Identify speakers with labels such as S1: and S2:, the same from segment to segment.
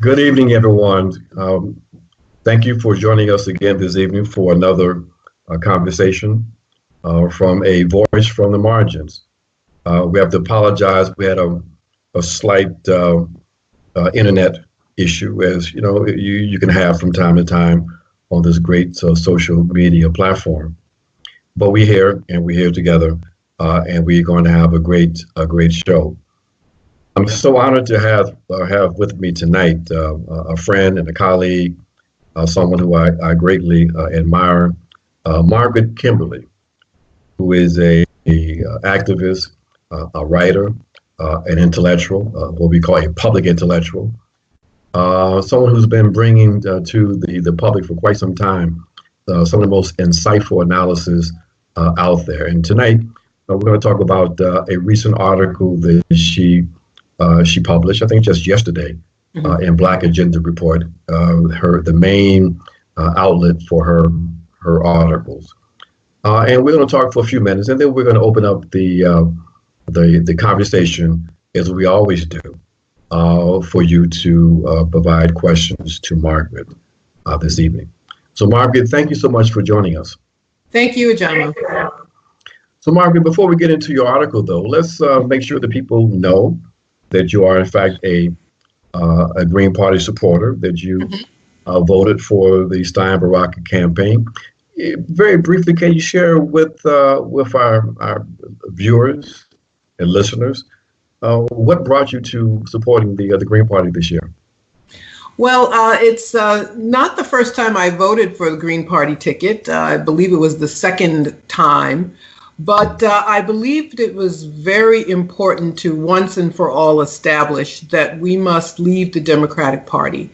S1: Good evening, everyone. Thank you for joining us again this evening for another conversation from a voice from the margins. We have to apologize. We had a slight internet issue, as you know, you can have from time to time on this great social media platform. But we're here and we're here together, and we're going to have a great show. I'm so honored to have with me tonight a friend and a colleague, someone who I greatly admire, Margaret Kimberley, who is a activist, a writer, an intellectual, what we call a public intellectual, someone who's been bringing to the public for quite some time some of the most insightful analysis out there. And tonight we're going to talk about a recent article that she published, I think just yesterday, in Black Agenda Report, the main outlet for her articles. And we're going to talk for a few minutes, and then we're going to open up the conversation, as we always do, for you to provide questions to Margaret this evening. So, Margaret, thank you so much for joining us.
S2: Thank you, Ajamu.
S1: So, Margaret, before we get into your article, though, let's make sure that people know that you are, in fact, a Green Party supporter, that you voted for the Baraka campaign. Very briefly, can you share with our viewers and listeners what brought you to supporting the Green Party this year?
S2: Well, it's not the first time I voted for the Green Party ticket. I believe it was the second time. But I believed it was very important to once and for all establish that we must leave the Democratic Party.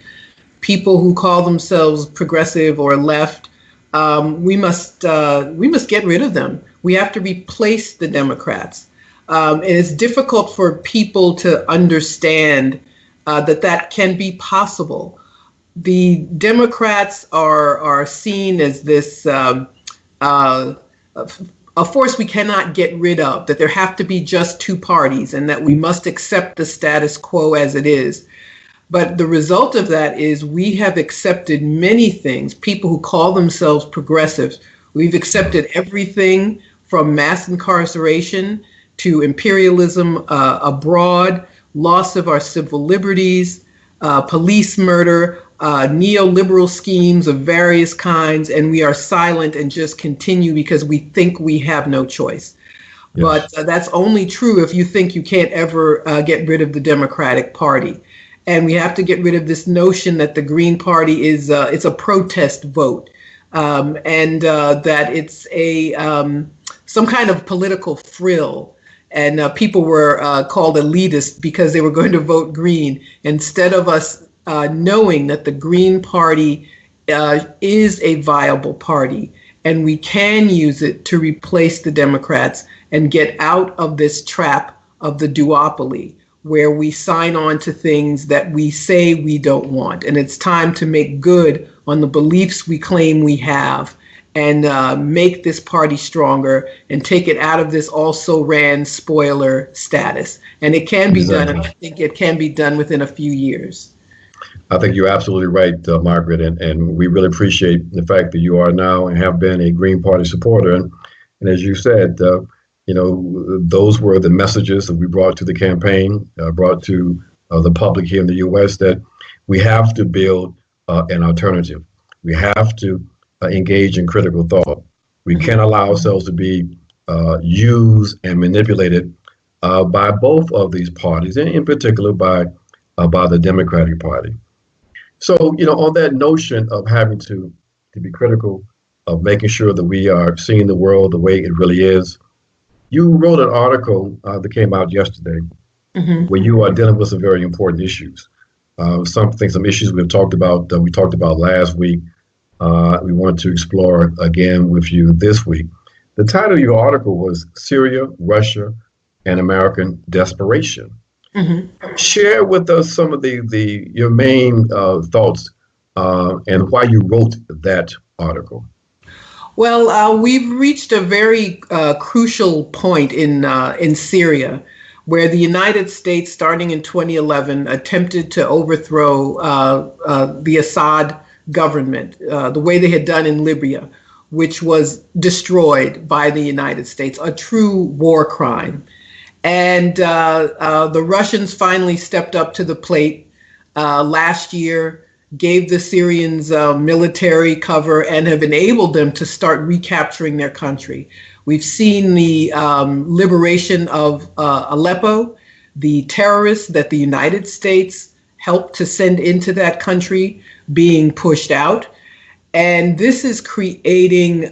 S2: People who call themselves progressive or left, we must get rid of them. We have to replace the Democrats. And it's difficult for people to understand that can be possible. The Democrats are seen as this a force we cannot get rid of, that there have to be just two parties and that we must accept the status quo as it is. But the result of that is we have accepted many things. People who call themselves progressives, we've accepted everything from mass incarceration to imperialism abroad, loss of our civil liberties, police murder, neoliberal schemes of various kinds, and we are silent and just continue because we think we have no choice. Yes. But that's only true if you think you can't ever get rid of the Democratic Party. And we have to get rid of this notion that the Green Party is it's a protest vote, and that it's a some kind of political frill. And people were called elitist because they were going to vote Green instead of us knowing that the Green Party is a viable party, and we can use it to replace the Democrats and get out of this trap of the duopoly, where we sign on to things that we say we don't want. And it's time to make good on the beliefs we claim we have and make this party stronger and take it out of this also ran spoiler status. And it can be done, and I think it can be done within a few years.
S1: I think you're absolutely right, Margaret, and we really appreciate the fact that you are now and have been a Green Party supporter. And as you said, those were the messages that we brought to the campaign, brought to the public here in the U.S., that we have to build an alternative. We have to engage in critical thought. We can't allow ourselves to be used and manipulated by both of these parties, and in particular by the Democratic Party. So, on that notion of having to be critical, of making sure that we are seeing the world the way it really is, you wrote an article that came out yesterday where you are dealing with some very important issues. Some issues we talked about last week. We want to explore again with you this week. The title of your article was Syria, Russia, and American Desperation. Share with us some of your main thoughts and why you wrote that article.
S2: Well, we've reached a very crucial point in Syria where the United States, starting in 2011, attempted to overthrow the Assad government, the way they had done in Libya, which was destroyed by the United States, a true war crime. And the Russians finally stepped up to the plate last year, gave the Syrians military cover, and have enabled them to start recapturing their country. We've seen the liberation of Aleppo, the terrorists that the United States helped to send into that country being pushed out. And this is creating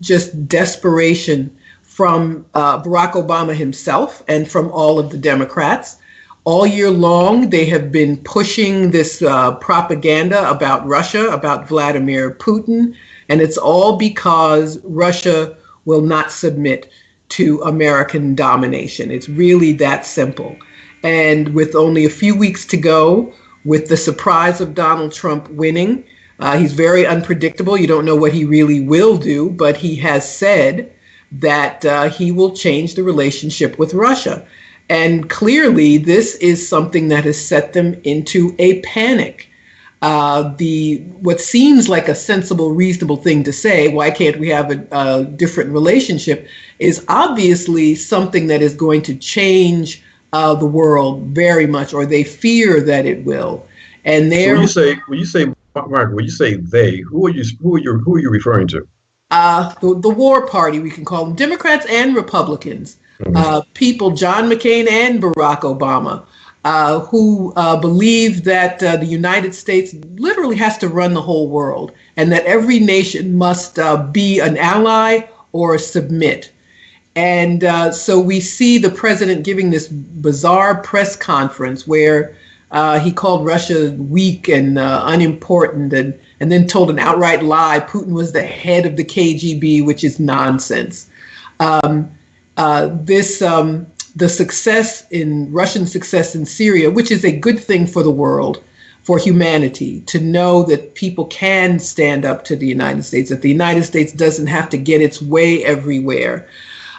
S2: just desperation from Barack Obama himself and from all of the Democrats. All year long, they have been pushing this propaganda about Russia, about Vladimir Putin, and it's all because Russia will not submit to American domination. It's really that simple. And with only a few weeks to go, with the surprise of Donald Trump winning, he's very unpredictable. You don't know what he really will do, but he has said that he will change the relationship with Russia. And clearly, this is something that has set them into a panic. What seems like a sensible, reasonable thing to say, why can't we have a different relationship, is obviously something that is going to change the world very much, or they fear that it will. And
S1: so when you say, Margaret, when you say they, who are you referring to?
S2: The war party, we can call them Democrats and Republicans. People, John McCain and Barack Obama, who believe that the United States literally has to run the whole world, and that every nation must be an ally or submit. And so we see the president giving this bizarre press conference where he called Russia weak and unimportant, and then told an outright lie. Putin was the head of the KGB, which is nonsense. The success in Russian success in Syria, which is a good thing for the world, for humanity, to know that people can stand up to the United States, that the United States doesn't have to get its way everywhere.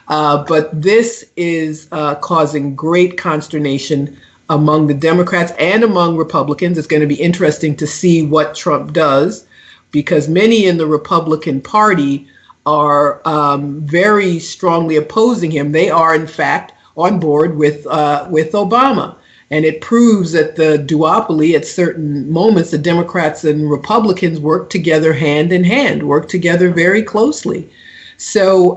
S2: But this is causing great consternation among the Democrats and among Republicans. It's going to be interesting to see what Trump does, because many in the Republican Party are very strongly opposing him. They are, in fact, on board with Obama. And it proves that the duopoly, at certain moments, the Democrats and Republicans work together hand in hand, work together very closely. So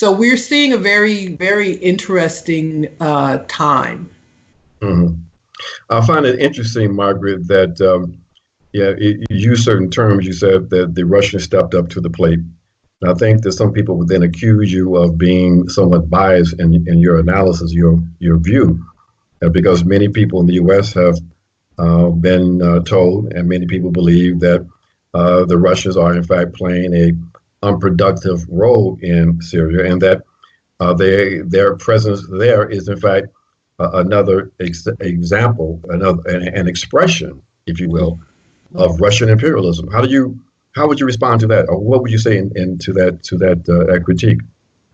S2: we're seeing a very, very interesting time.
S1: Mm-hmm. I find it interesting, Margaret, that you use certain terms. You said that the Russians stepped up to the plate. I think that some people would then accuse you of being somewhat biased in your analysis, your view, because many people in the U.S. have been told, and many people believe that the Russians are in fact playing a unproductive role in Syria, and that their presence there is in fact another example, an expression, if you will, of Russian imperialism. How would you respond to that, or what would you say to that critique?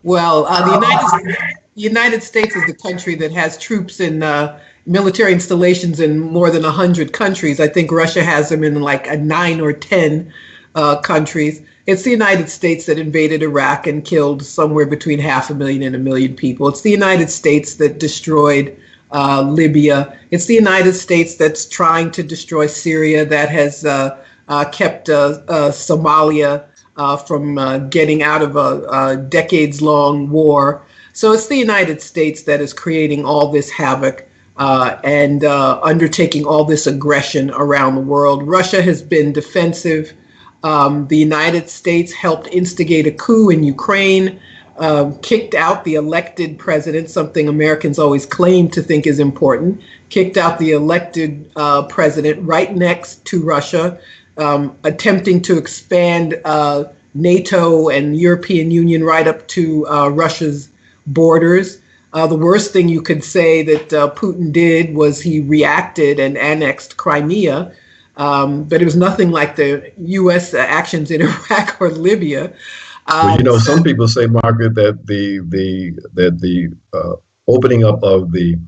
S2: Well, the United States is the country that has troops in military installations in more than 100 countries. I think Russia has them in like 9 or 10 countries. It's the United States that invaded Iraq and killed somewhere between 500,000 and 1 million people. It's the United States that destroyed Libya. It's the United States that's trying to destroy Syria, that has kept Somalia from getting out of a decades-long war. So it's the United States that is creating all this havoc and undertaking all this aggression around the world. Russia has been defensive. The United States helped instigate a coup in Ukraine, kicked out the elected president, something Americans always claim to think is important, kicked out the elected president right next to Russia, attempting to expand NATO and European Union right up to Russia's borders. The worst thing you could say that Putin did was he reacted and annexed Crimea, but it was nothing like the U.S. actions in Iraq or Libya.
S1: Well, some people say, Margaret, that the opening up of the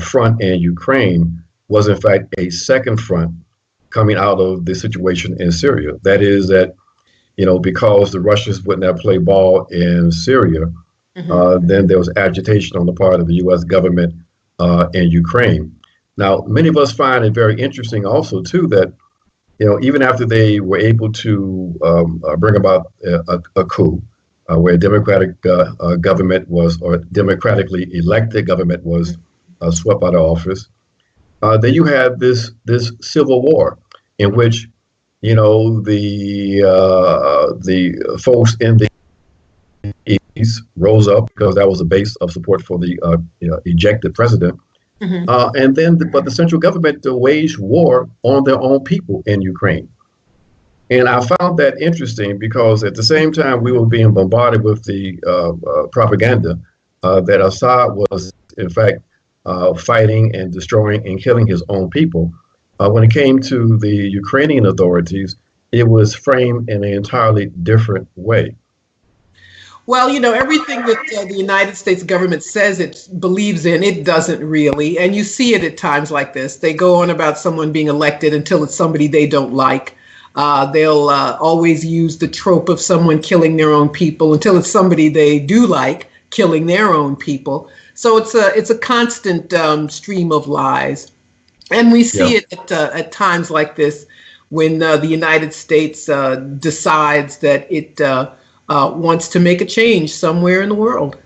S1: front in Ukraine was in fact a second front coming out of the situation in Syria. That is that, because the Russians would not play ball in Syria, then there was agitation on the part of the U.S. government in Ukraine. Now, many of us find it very interesting also, too, that, even after they were able to bring about a coup, where a democratic government was, or democratically elected government was swept out of office, then you had this civil war in which, the folks in the East rose up because that was the base of support for the ejected president. But the central government waged war on their own people in Ukraine. And I found that interesting because at the same time we were being bombarded with the propaganda that Assad was in fact fighting and destroying and killing his own people. When it came to the Ukrainian authorities, it was framed in an entirely different way.
S2: Well, everything that the United States government says it believes in, it doesn't really. And you see it at times like this. They go on about someone being elected until it's somebody they don't like. They'll always use the trope of someone killing their own people until it's somebody they do like killing their own people. So it's a constant stream of lies. And we see it at times like this when the United States decides that it wants to make a change somewhere in the world.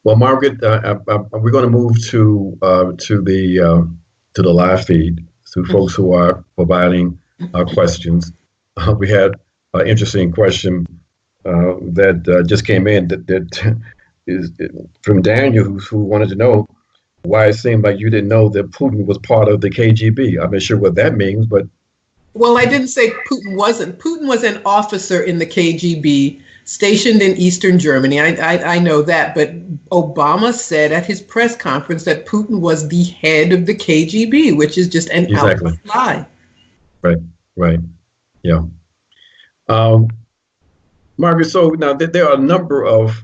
S1: Well, Margaret, we're going to move to the live feed to folks who are providing questions. We had an interesting question that just came in that is from Daniel, who wanted to know why it seemed like you didn't know that Putin was part of the KGB. I'm not sure what that means, but.
S2: Well, I didn't say Putin wasn't. Putin was an officer in the KGB stationed in Eastern Germany. I know that, but Obama said at his press conference that Putin was the head of the KGB, which is just an outright lie.
S1: Right. Yeah. Margaret, so now there are a number of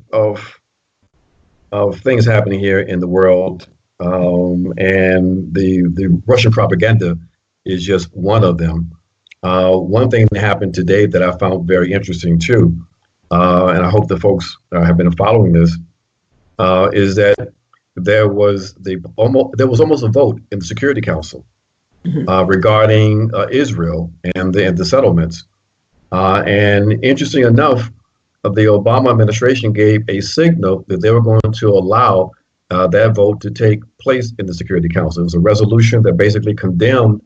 S1: things happening here in the world, and the Russian propaganda is just one of them. One thing that happened today that I found very interesting too, and I hope the folks have been following this, is that there was almost a vote in the Security Council regarding Israel and the settlements. And interesting enough, the Obama administration gave a signal that they were going to allow that vote to take place in the Security Council. It was a resolution that basically condemned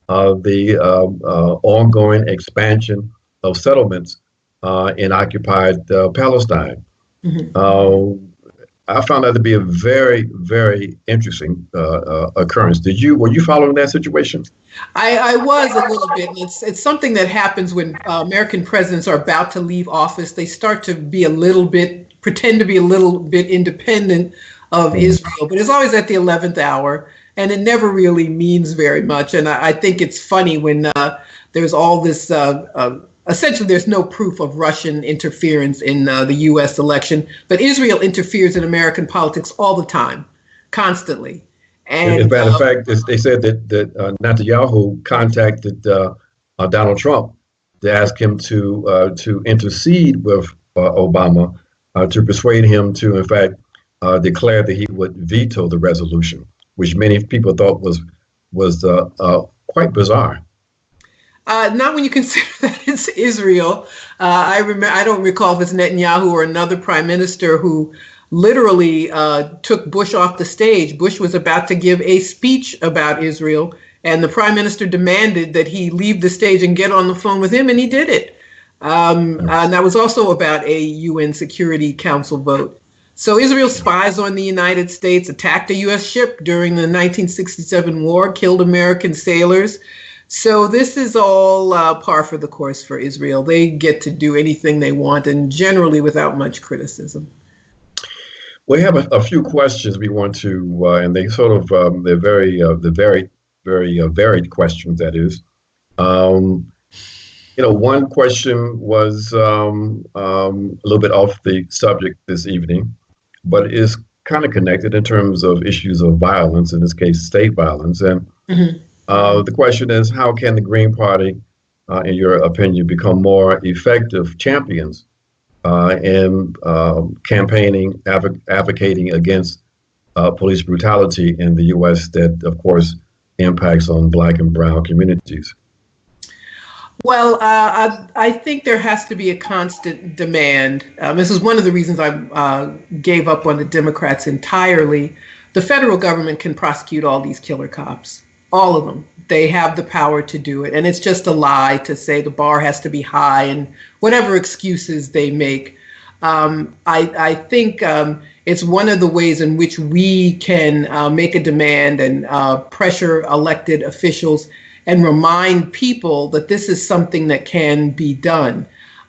S1: the ongoing expansion of settlements in occupied Palestine. I found that to be a very, very interesting occurrence. Were you following that situation?
S2: I was a little bit. It's something that happens when American presidents are about to leave office. They start to be pretend to be a little bit independent of Israel, but it's always at the 11th hour, and it never really means very much. And I think it's funny when there's all this, essentially there's no proof of Russian interference in the U.S. election, but Israel interferes in American politics all the time, constantly. And
S1: as a matter of fact, they said that Netanyahu contacted Donald Trump to ask him to intercede with Obama to persuade him to, in fact, declare that he would veto the resolution, which many people thought was quite bizarre.
S2: Not when you consider that it's Israel. I don't recall if it's Netanyahu or another prime minister who literally took Bush off the stage. Bush was about to give a speech about Israel, and the prime minister demanded that he leave the stage and get on the phone with him, and he did it. And that was also about a UN Security Council vote. So Israel spies on the United States, attacked a U.S. ship during the 1967 war, killed American sailors. So this is all par for the course for Israel. They get to do anything they want, and generally without much criticism.
S1: We have a few questions we want to, and they sort of they're very varied questions. That is, one question was a little bit off the subject this evening, but is kind of connected in terms of issues of violence, in this case, state violence. And the question is, how can the Green Party, in your opinion, become more effective champions in campaigning, advocating against police brutality in the U.S. that, of course, impacts on Black and brown communities?
S2: Well, I think there has to be a constant demand. This is one of the reasons I gave up on the Democrats entirely. The federal government can prosecute all these killer cops, all of them. They have the power to do it. And it's just a lie to say the bar has to be high and whatever excuses they make. I think it's one of the ways in which we can make a demand and pressure elected officials and remind people that this is something that can be done.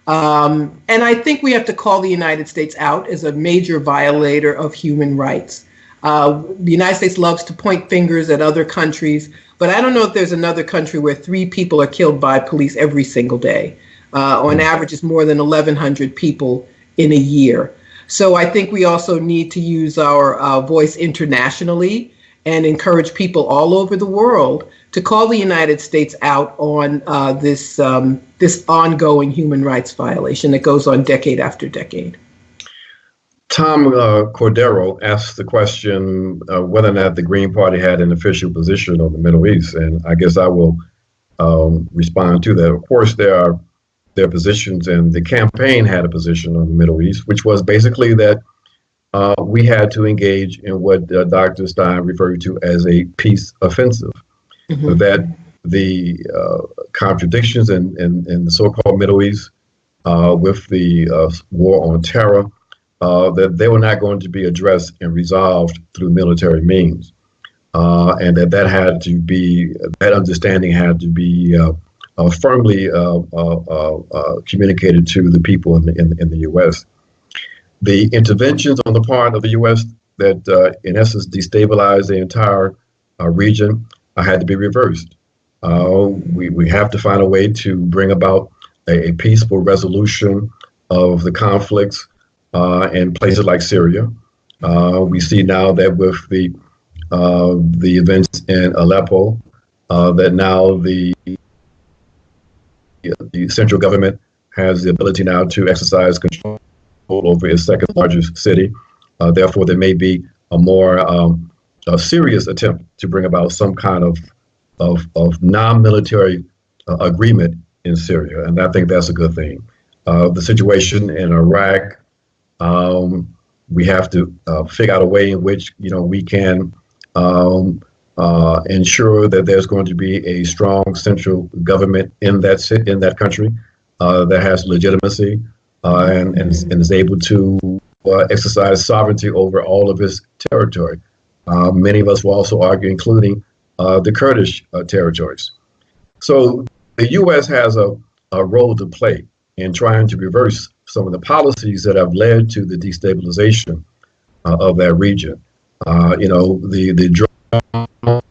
S2: And I think we have to call the United States out as a major violator of human rights. The United States loves to point fingers at other countries, but I don't know if there's another country where 3 people are killed by police every single day. On average, it's more than 1,100 people in a year. So I think we also need to use our voice internationally and encourage people all over the world to call the United States out on this ongoing human rights violation that goes on decade after decade.
S1: Tom Cordero asked the question whether or not the Green Party had an official position on the Middle East, and I guess I will respond to that. Of course, there are positions, and the campaign had a position on the Middle East, which was basically that we had to engage in what Dr. Stein referred to as a peace offensive. That the contradictions in the so-called Middle East with the war on terror, that they were not going to be addressed and resolved through military means, and that had to be, that understanding had to be firmly communicated to the people in the U.S. The interventions on the part of the U.S. that in essence destabilized the entire region had to be reversed. We have to find a way to bring about a peaceful resolution of the conflicts in places like Syria. We see now that with the events in Aleppo, that now the central government has the ability now to exercise control over its second largest city. Therefore, there may be a more a serious attempt to bring about some kind of non-military agreement in Syria, and I think that's a good thing. The situation in Iraq, we have to figure out a way in which we can ensure that there's going to be a strong central government in that country that has legitimacy and is able to exercise sovereignty over all of its territory. Many of us will also argue, including the Kurdish territories. So the U.S. has a role to play in trying to reverse some of the policies that have led to the destabilization of that region. The drone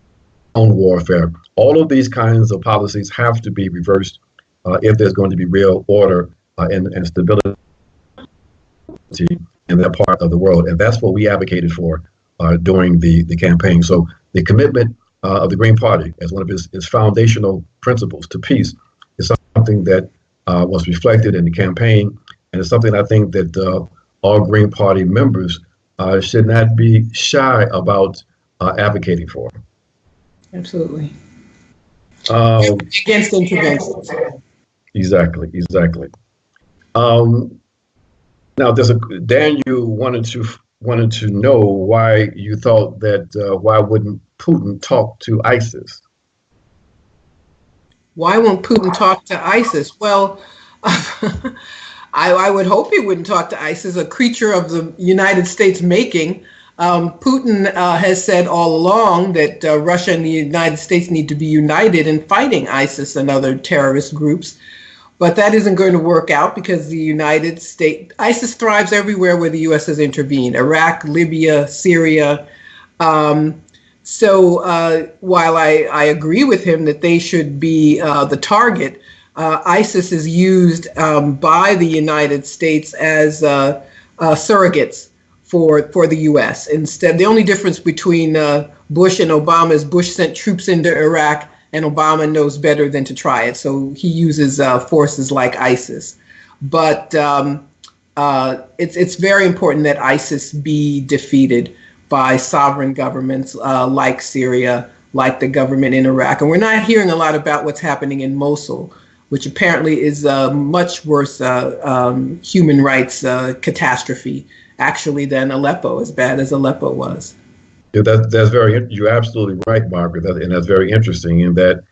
S1: warfare, all of these kinds of policies have to be reversed if there's going to be real order and stability in that part of the world. And that's what we advocated for during the campaign. So the commitment of the Green Party as one of its foundational principles to peace is something that was reflected in the campaign, and it's something I think that all Green Party members should not be shy about advocating for.
S2: Absolutely. Against interventions.
S1: Exactly. Now, Daniel wanted to know why you thought that why wouldn't Putin talk to ISIS?
S2: Why won't Putin talk to ISIS? Well, I would hope he wouldn't talk to ISIS, a creature of the United States making. Putin has said all along that Russia and the United States need to be united in fighting ISIS and other terrorist groups. But that isn't going to work out because the United States, ISIS thrives everywhere where the U.S. has intervened, Iraq, Libya, Syria. So while I agree with him that they should be the target, ISIS is used by the United States as surrogates for the U.S. Instead, the only difference between Bush and Obama is Bush sent troops into Iraq, and Obama knows better than to try it. So he uses forces like ISIS. But it's very important that ISIS be defeated by sovereign governments like Syria, like the government in Iraq. And we're not hearing a lot about what's happening in Mosul, which apparently is a much worse human rights catastrophe, actually, than Aleppo, as bad as Aleppo was.
S1: Yeah, you're absolutely right, Margaret, and that's very interesting in that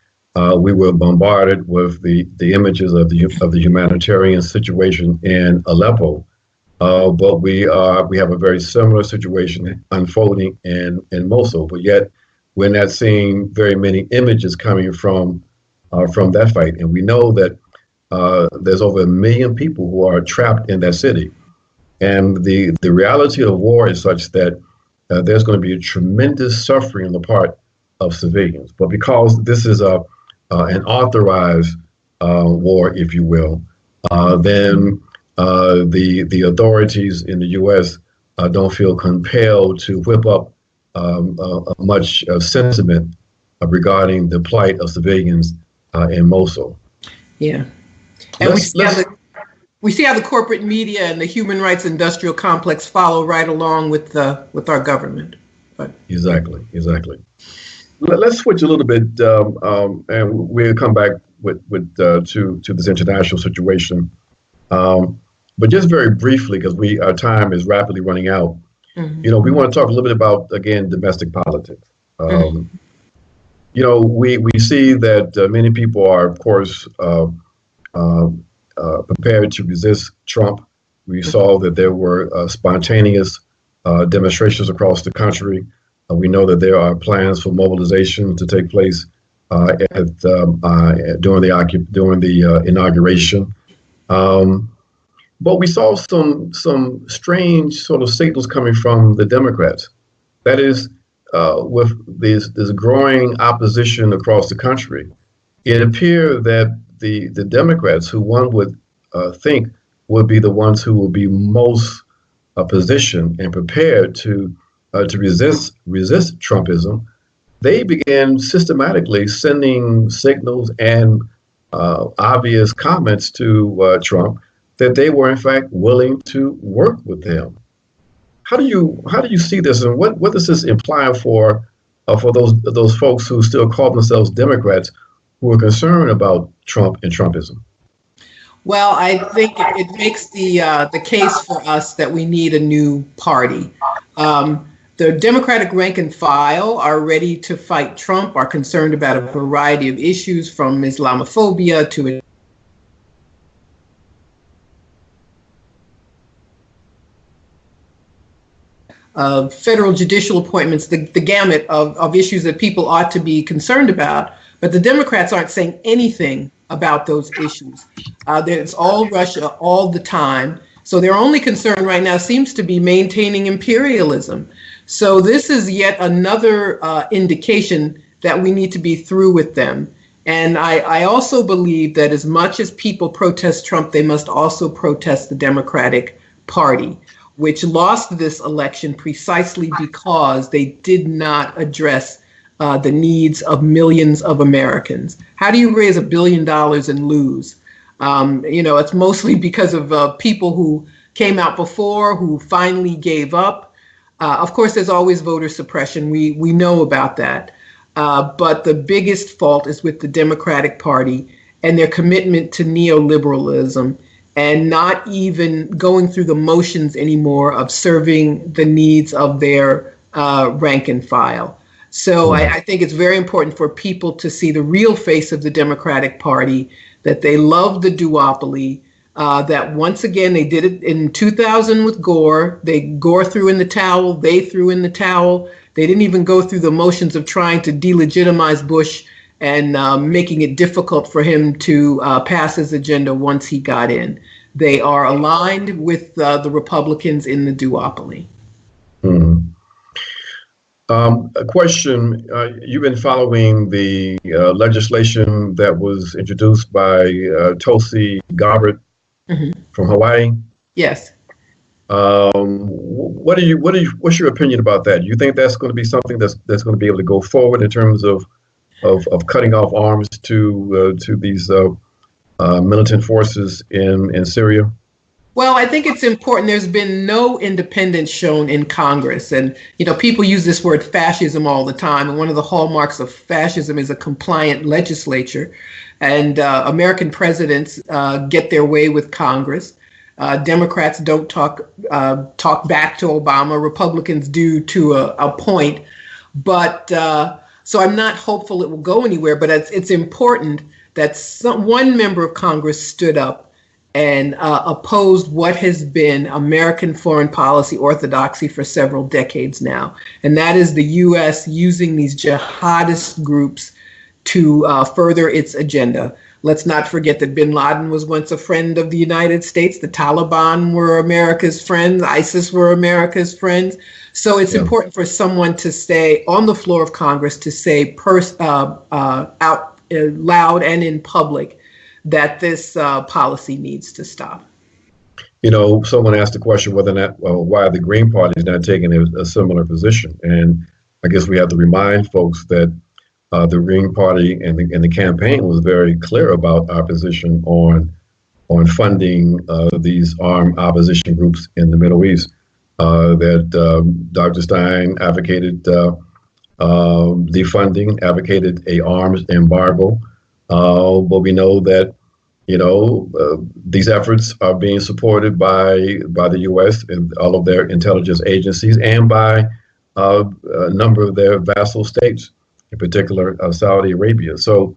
S1: we were bombarded with the images of the humanitarian situation in Aleppo, but we have a very similar situation unfolding in Mosul, but yet we're not seeing very many images coming from that fight, and we know that there's over 1 million people who are trapped in that city, and the reality of war is such that there's going to be a tremendous suffering on the part of civilians. But because this is an authorized war, if you will, then the authorities in the U.S. Don't feel compelled to whip up much sentiment regarding the plight of civilians in Mosul.
S2: Yeah, and we see how the corporate media and the human rights industrial complex follow right along with our government. But
S1: exactly. Let's switch a little bit, and we'll come back to this international situation. But just very briefly, because our time is rapidly running out. Mm-hmm. We want to talk a little bit about, again, domestic politics. Mm-hmm. We see that many people are, of course, prepared to resist Trump. We saw that there were spontaneous demonstrations across the country. We know that there are plans for mobilization to take place during the inauguration. But we saw some strange sort of signals coming from the Democrats. That is, with this growing opposition across the country, it appeared that the Democrats, who one would think would be the ones who would be most positioned and prepared to resist Trumpism, they began systematically sending signals and obvious comments to Trump that they were in fact willing to work with him. How do you see this, and what does this imply for those folks who still call themselves Democrats, who are concerned about Trump and Trumpism?
S2: Well, I think it makes the case for us that we need a new party. The Democratic rank and file are ready to fight Trump, are concerned about a variety of issues, from Islamophobia to federal judicial appointments, the gamut of issues that people ought to be concerned about. But the Democrats aren't saying anything about those issues. It's all Russia all the time. So their only concern right now seems to be maintaining imperialism. So this is yet another indication that we need to be through with them. And I also believe that as much as people protest Trump, they must also protest the Democratic Party, which lost this election precisely because they did not address the needs of millions of Americans. How do you raise $1 billion and lose? It's mostly because of people who came out before, who finally gave up. Of course, there's always voter suppression. We know about that. But the biggest fault is with the Democratic Party and their commitment to neoliberalism and not even going through the motions anymore of serving the needs of their rank and file. So I think it's very important for people to see the real face of the Democratic Party, that they love the duopoly, that once again, they did it in 2000 with Gore. Gore threw in the towel. They threw in the towel. They didn't even go through the motions of trying to delegitimize Bush and making it difficult for him to pass his agenda once he got in. They are aligned with the Republicans in the duopoly.
S1: Mm-hmm. A question, you've been following the legislation that was introduced by Tulsi Gabbard from Hawaii.
S2: Yes.
S1: What's your opinion about that? You think that's going to be something that's going to be able to go forward in terms of cutting off arms to these militant forces in Syria?
S2: Well, I think it's important. There's been no independence shown in Congress. And, people use this word fascism all the time. And one of the hallmarks of fascism is a compliant legislature. And American presidents get their way with Congress. Democrats don't talk back to Obama. Republicans do to a point. But so I'm not hopeful it will go anywhere. But it's important that one member of Congress stood up and opposed what has been American foreign policy orthodoxy for several decades now. And that is the U.S. using these jihadist groups to further its agenda. Let's not forget that bin Laden was once a friend of the United States. The Taliban were America's friends. ISIS were America's friends. So it's important for someone to say on the floor of Congress, to say out loud and in public, that this policy needs to stop.
S1: Someone asked the question whether or not, why the Green Party is not taking a similar position. And I guess we have to remind folks that the Green Party and the campaign was very clear about our position on funding these armed opposition groups in the Middle East. That Dr. Stein advocated defunding, advocated a arms embargo. But we know that, these efforts are being supported by the U.S. and all of their intelligence agencies and by a number of their vassal states, in particular Saudi Arabia. So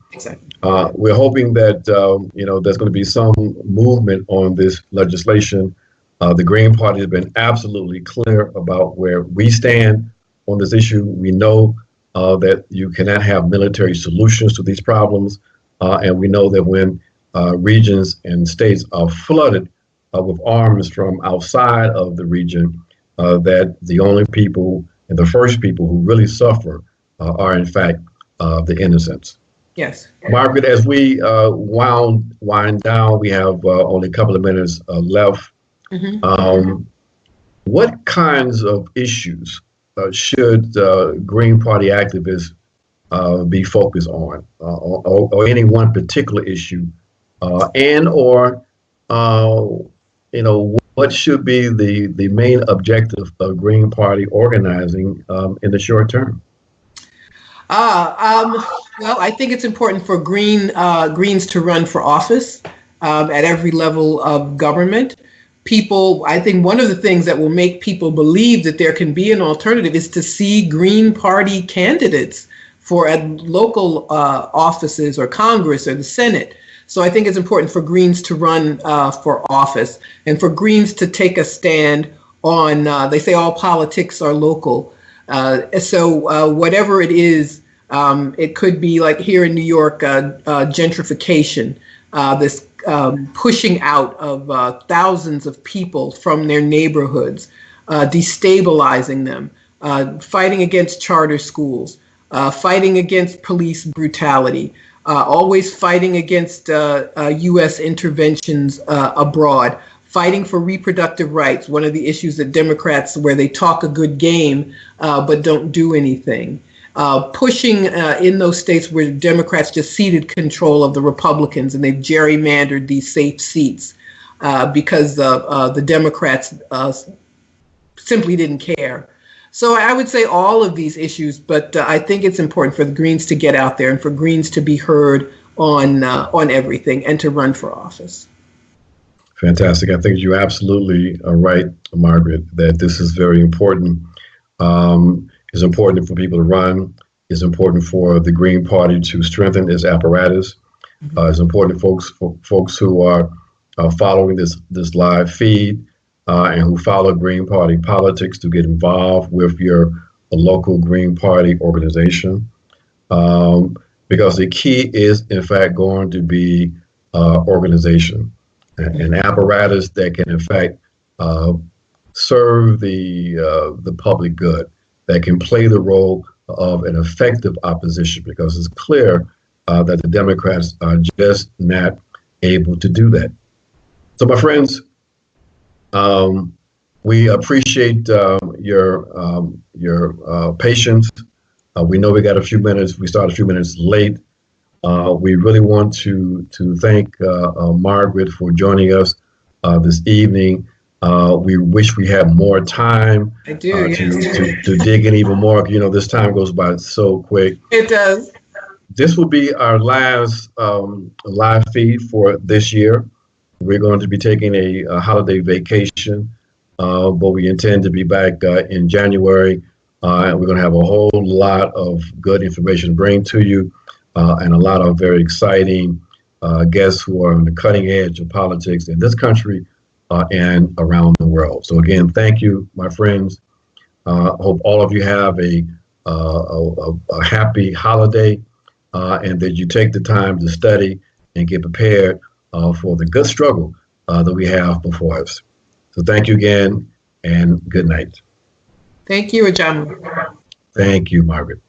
S1: we're hoping that, there's going to be some movement on this legislation. The Green Party has been absolutely clear about where we stand on this issue. We know that you cannot have military solutions to these problems. And we know that when regions and states are flooded with arms from outside of the region, that the only people and the first people who really suffer are, in fact, the innocents.
S2: Yes.
S1: Margaret, as we wind down, we have only a couple of minutes left. Mm-hmm. What kinds of issues should Green Party activists be focused on, or any one particular issue, what should be the main objective of Green Party organizing in the short term?
S2: Well, I think it's important for Greens to run for office at every level of government. I think one of the things that will make people believe that there can be an alternative is to see Green Party candidates for local offices or Congress or the Senate. So I think it's important for Greens to run for office and for Greens to take a stand on, they say all politics are local. So whatever it is, it could be like here in New York, gentrification, this pushing out of thousands of people from their neighborhoods, destabilizing them, fighting against charter schools, fighting against police brutality, always fighting against U.S. interventions abroad, fighting for reproductive rights, one of the issues that Democrats, where they talk a good game, but don't do anything. Pushing in those states where Democrats just ceded control of the Republicans and they've gerrymandered these safe seats because the Democrats simply didn't care. So I would say all of these issues, but I think it's important for the Greens to get out there and for Greens to be heard on everything and to run for office.
S1: Fantastic. I think you're absolutely right, Margaret, that this is very important. It's important for people to run. It's important for the Green Party to strengthen its apparatus. It's important for folks who are following this live feed and who follow Green Party politics to get involved with your local Green Party organization. Because the key is, in fact, going to be organization, an apparatus that can, in fact, serve the public good, that can play the role of an effective opposition, because it's clear that the Democrats are just not able to do that. So, my friends, We appreciate your patience. We know we got a few minutes. We started a few minutes late. We really want to thank Margaret for joining us this evening. We wish we had more time
S2: I do, yes.
S1: to dig in even more. You know, this time goes by so quick.
S2: It does.
S1: This will be our last live feed for this year. We're going to be taking a holiday vacation, but we intend to be back in January. And we're going to have a whole lot of good information to bring to you, and a lot of very exciting guests who are on the cutting edge of politics in this country and around the world. So again, thank you, my friends. Hope all of you have a happy holiday, and that you take the time to study and get prepared for the good struggle that we have before us. So thank you again, and good night.
S2: Thank you, Ajamu.
S1: Thank you, Margaret.